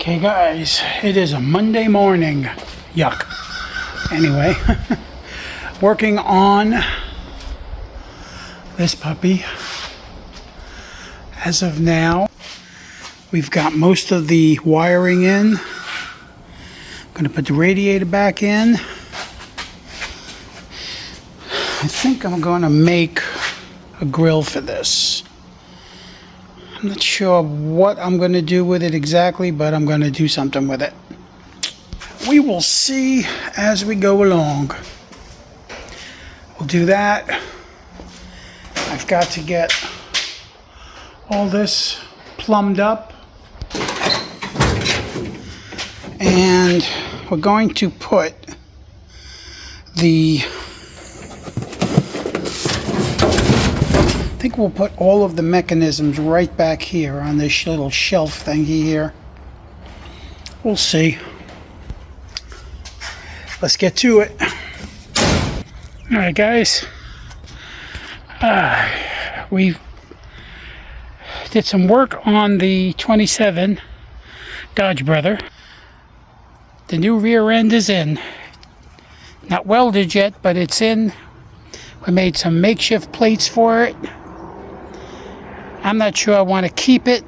Okay guys, it is a Monday morning. Yuck. Anyway, working on this puppy. As of now, we've got most of the wiring in. I'm going to put the radiator back in. I think I'm going to make a grill for this. I'm not sure what I'm going to do with it exactly, but I'm going to do something with it. We will see as we go along. We'll do that. I've got to get all this plumbed up. And we're going to put the... I think we'll put all of the mechanisms right back here on this little shelf thingy here. We'll see. Let's get to it. Alright guys, we did some work on the 27 Dodge Brother. The new rear end is in. Not welded yet, but it's in. We made some makeshift plates for it. I'm not sure I want to keep it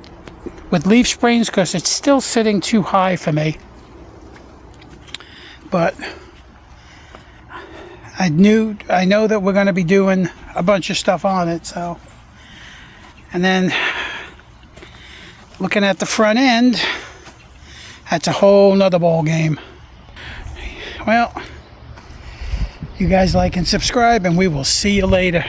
with leaf springs because it's still sitting too high for me. But I know that we're going to be doing a bunch of stuff on it, so. And then looking at the front end, that's a whole nother ball game. Well, you guys like and subscribe, and we will see you later.